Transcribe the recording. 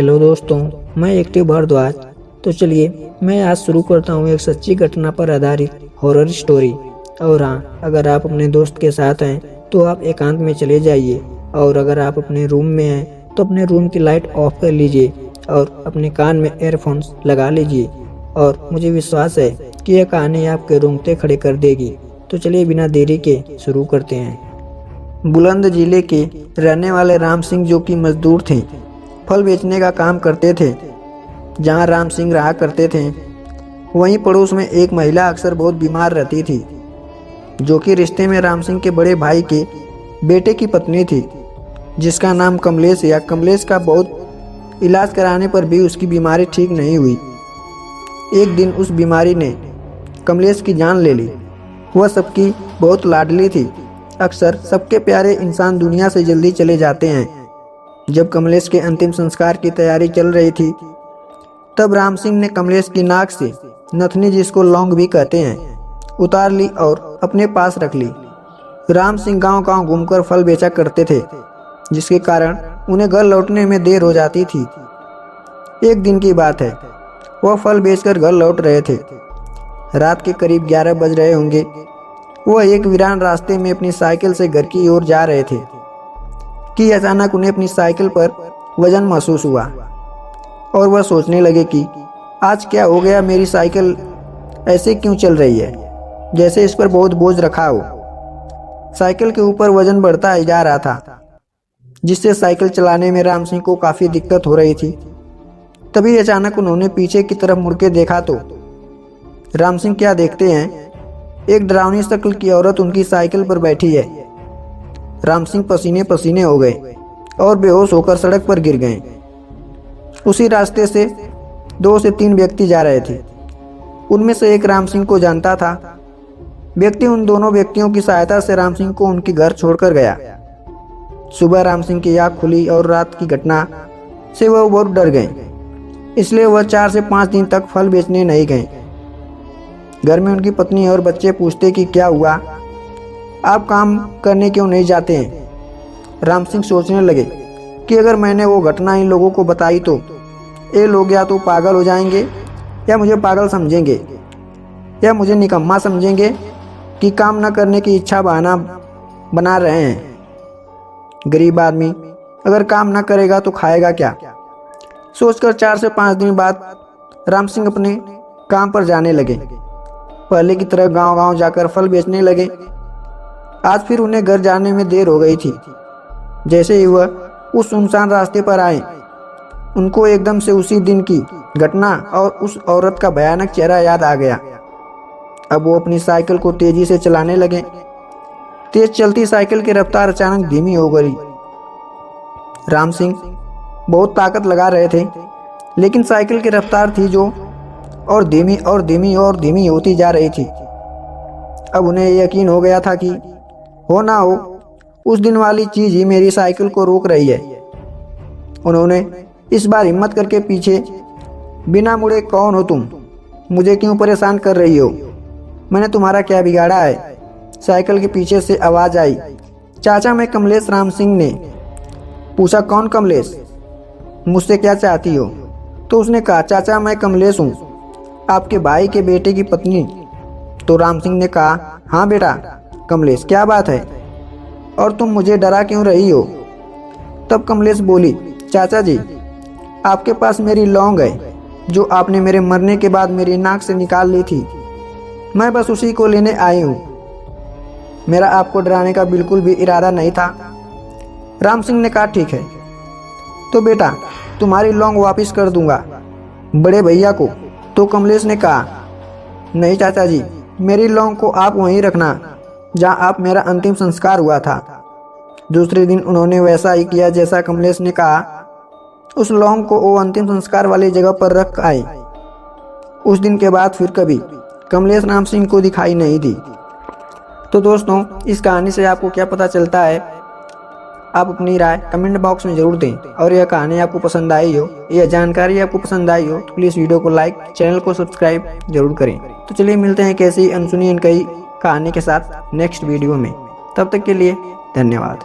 Hello दोस्तों, मैं active Bhardwaj. तो चलिए मैं आज शुरू करता हूँ एक सच्ची घटना पर आधारित हॉरर स्टोरी। और हाँ, अगर आप अपने दोस्त के साथ हैं तो आप एकांत में चले जाइए, और अगर आप अपने रूम में हैं तो अपने रूम की लाइट ऑफ कर लीजिए और अपने कान में एयरफोन्स लगा लीजिए। और मुझे विश्वास है कि यह कहानी आपके रोंगटे खड़े कर देगी। तो चलिए बिना देरी के शुरू करते हैं। बुलंद जिले के रहने वाले राम सिंह, जो कि मजदूर थे, फल बेचने का काम करते थे। जहां राम सिंह रहा करते थे वहीं पड़ोस में एक महिला अक्सर बहुत बीमार रहती थी, जो कि रिश्ते में राम सिंह के बड़े भाई के बेटे की पत्नी थी, जिसका नाम कमलेश। या कमलेश का बहुत इलाज कराने पर भी उसकी बीमारी ठीक नहीं हुई। एक दिन उस बीमारी ने कमलेश की जान ले ली। वह सबकी बहुत लाडली थी। अक्सर सबके प्यारे इंसान दुनिया से जल्दी चले जाते हैं। जब कमलेश के अंतिम संस्कार की तैयारी चल रही थी, तब राम सिंह ने कमलेश की नाक से नथनी, जिसको लौंग भी कहते हैं, उतार ली और अपने पास रख ली। राम सिंह गांव-गांव घूमकर फल बेचा करते थे, जिसके कारण उन्हें घर लौटने में देर हो जाती थी। एक दिन की बात है, वह फल बेचकर घर लौट रहे थे। रात के करीब 11 बज रहे होंगे। वह एक वीरान रास्ते में अपनी साइकिल से घर की ओर जा रहे थे कि अचानक उन्हें अपनी साइकिल पर वजन महसूस हुआ और वह सोचने लगे कि आज क्या हो गया, मेरी साइकिल ऐसे क्यों चल रही है, जैसे इस पर बहुत बोझ रखा हो। साइकिल के ऊपर वजन बढ़ता ही जा रहा था, जिससे साइकिल चलाने में राम सिंह को काफ़ी दिक्कत हो रही थी। तभी अचानक उन्होंने पीछे की तरफ मुड़ के देखा तो राम सिंह क्या देखते हैं, एक डरावनी शक्ल की औरत उनकी साइकिल पर बैठी है। राम सिंह पसीने पसीने हो गए और बेहोश होकर सड़क पर गिर गए। उसी रास्ते से 2 से 3 व्यक्ति जा रहे थे। उनमें से एक राम सिंह को जानता था। व्यक्ति उन दोनों व्यक्तियों की सहायता से राम सिंह को उनके घर छोड़कर गया। सुबह राम सिंह की आँख खुली और रात की घटना से वह बहुत डर गए, इसलिए वह 4 से 5 दिन तक फल बेचने नहीं गए। घर में उनकी पत्नी और बच्चे पूछते कि क्या हुआ, आप काम करने क्यों नहीं जाते हैं। राम सिंह सोचने लगे कि अगर मैंने वो घटना इन लोगों को बताई तो ये लोग या तो पागल हो जाएंगे, या मुझे पागल समझेंगे, या मुझे निकम्मा समझेंगे कि काम न करने की इच्छा बहाना बना रहे हैं। गरीब आदमी अगर काम न करेगा तो खाएगा क्या। सोचकर 4 से 5 दिन बाद राम सिंह अपने काम पर जाने लगे। पहले की तरह गांव-गांव जाकर फल बेचने लगे। आज फिर उन्हें घर जाने में देर हो गई थी। जैसे ही वह उस सुनसान रास्ते पर आए, उनको एकदम से उसी दिन की घटना और उस औरत का भयानक चेहरा याद आ गया। अब वो अपनी साइकिल को तेजी से चलाने लगे। तेज चलती साइकिल की रफ्तार अचानक धीमी हो गई। राम सिंह बहुत ताकत लगा रहे थे, लेकिन साइकिल की रफ्तार थी जो और धीमी और धीमी और धीमी होती जा रही थी। अब उन्हें यकीन हो गया था कि हो ना हो उस दिन वाली चीज ही मेरी साइकिल को रोक रही है। उन्होंने इस बार हिम्मत करके पूछे, बिना मुड़े कौन हो तुम, मुझे क्यों परेशान कर रही हो, मैंने तुम्हारा क्या बिगाड़ा है। साइकिल के पीछे से आवाज आई, चाचा मैं कमलेश। राम सिंह ने पूछा, कौन कमलेश, मुझसे क्या चाहती हो। तो उसने कहा, चाचा मैं कमलेश हूँ, आपके भाई के बेटे की पत्नी। तो राम सिंह ने कहा, हाँ बेटा कमलेश, क्या बात है और तुम मुझे डरा क्यों रही हो। तब कमलेश बोली, चाचा जी आपके पास मेरी लौंग है, जो आपने मेरे मरने के बाद मेरी नाक से निकाल ली थी। मैं बस उसी को लेने आई हूँ, मेरा आपको डराने का बिल्कुल भी इरादा नहीं था। राम सिंह ने कहा, ठीक है तो बेटा तुम्हारी लौंग वापस कर दूंगा बड़े भैया को। तो कमलेश ने कहा, नहीं चाचा जी, मेरी लौंग को आप वहीं रखना जहां आप मेरा अंतिम संस्कार हुआ था। दूसरे दिन उन्होंने वैसा ही किया जैसा कमलेश ने कहा। उस लौंग को वो अंतिम संस्कार वाली जगह पर रख आए। उस दिन के बाद फिर कभी कमलेश राम सिंह को दिखाई नहीं दी। तो दोस्तों, इस कहानी से आपको क्या पता चलता है, आप अपनी राय कमेंट बॉक्स में ज़रूर दें। और यह कहानी आपको पसंद आई हो, यह जानकारी आपको पसंद आई हो, तो प्लीज़ वीडियो को लाइक, चैनल को सब्सक्राइब जरूर करें। तो चलिए मिलते हैं कैसी अनसुनी अनकही कहानी के साथ नेक्स्ट वीडियो में। तब तक के लिए धन्यवाद।